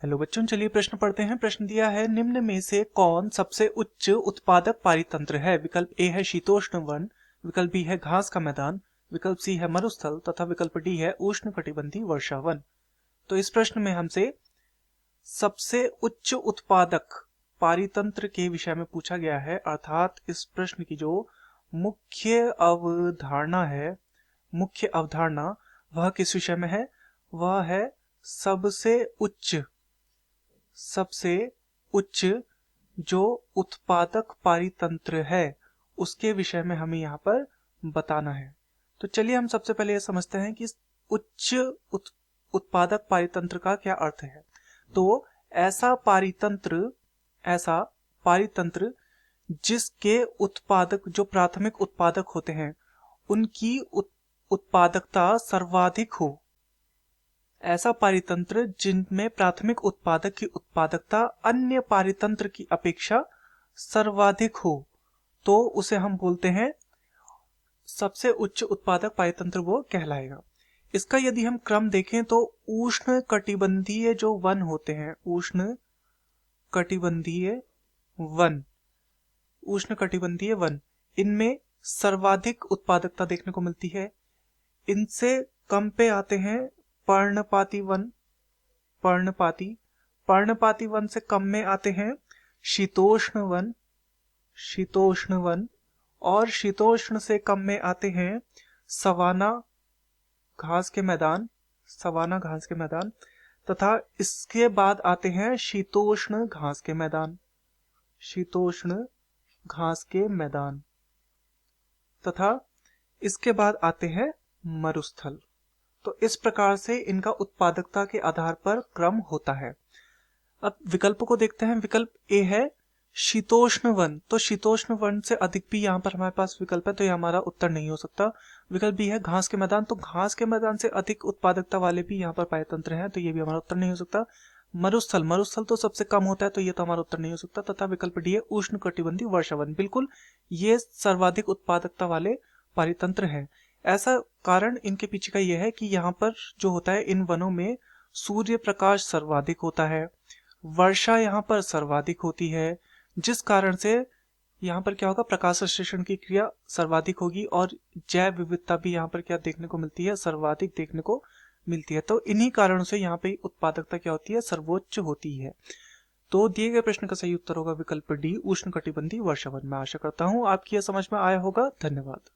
Hello बच्चों, चलिए प्रश्न पढ़ते हैं। प्रश्न दिया है, निम्न में से कौन सबसे उच्च उत्पादक पारितंत्र है? विकल्प ए है शीतोष्ण वन, विकल्प बी है घास का मैदान, विकल्प सी है मरुस्थल तथा विकल्प डी है उष्णकटिबंधीय वर्षावन। तो इस प्रश्न में हमसे सबसे उच्च उत्पादक पारितंत्र के विषय में पूछा गया है, अर्थात इस प्रश्न की जो मुख्य अवधारणा है, मुख्य अवधारणा वह किस विषय में है? वह है सबसे उच्च जो उत्पादक पारितंत्र है उसके विषय में हमें यहाँ पर बताना है। तो चलिए हम सबसे पहले ये समझते हैं कि उच्च उत्पादक पारितंत्र का क्या अर्थ है। तो ऐसा पारितंत्र जिसके उत्पादक जो प्राथमिक उत्पादक होते हैं उनकी उत्पादकता सर्वाधिक हो, ऐसा पारितंत्र जिनमें प्राथमिक उत्पादक की उत्पादकता अन्य पारितंत्र की अपेक्षा सर्वाधिक हो, तो उसे हम बोलते हैं सबसे उच्च उत्पादक पारितंत्र, वो कहलाएगा। इसका यदि हम क्रम देखें तो उष्ण कटिबंधीय जो वन होते हैं, उष्ण कटिबंधीय वन, इनमें सर्वाधिक उत्पादकता देखने को मिलती है। इनसे कम पे आते हैं पर्णपाती वन से कम में आते हैं शीतोष्ण वन, और शीतोष्ण से कम में आते हैं सवाना घास के मैदान, तथा इसके बाद आते हैं शीतोष्ण घास के मैदान, तथा इसके बाद आते हैं मरुस्थल। तो इस प्रकार से इनका उत्पादकता के आधार पर क्रम होता है। अब विकल्प को देखते हैं। विकल्प ए है शीतोष्ण वन, तो शीतोष्ण वन से अधिक भी यहाँ पर हमारे पास विकल्प है, तो ये हमारा उत्तर नहीं हो सकता। विकल्प बी है घास के मैदान, तो घास के मैदान से अधिक उत्पादकता वाले भी यहाँ पर पारितंत्र हैं, तो ये भी हमारा उत्तर नहीं हो सकता। मरुस्थल तो सबसे कम होता है, तो ये तो हमारा उत्तर नहीं हो सकता। तथा विकल्प डी है उष्ण कटिबंधीय वर्षावन, बिल्कुल ये सर्वाधिक उत्पादकता वाले पारितंत्र हैं। ऐसा कारण इनके पीछे का यह है कि यहाँ पर जो होता है, इन वनों में सूर्य प्रकाश सर्वाधिक होता है, वर्षा यहाँ पर सर्वाधिक होती है, जिस कारण से यहाँ पर क्या होगा, प्रकाश संश्लेषण की क्रिया सर्वाधिक होगी और जैव विविधता भी यहाँ पर क्या देखने को मिलती है, सर्वाधिक देखने को मिलती है। तो इन्हीं कारणों से यहाँ पे उत्पादकता क्या होती है, सर्वोच्च होती है। तो दिए गए प्रश्न का सही उत्तर होगा विकल्प डी, उष्णकटिबंधीय वर्षावन। मैं आशा करता हूँ आपकी यह समझ में आया होगा। धन्यवाद।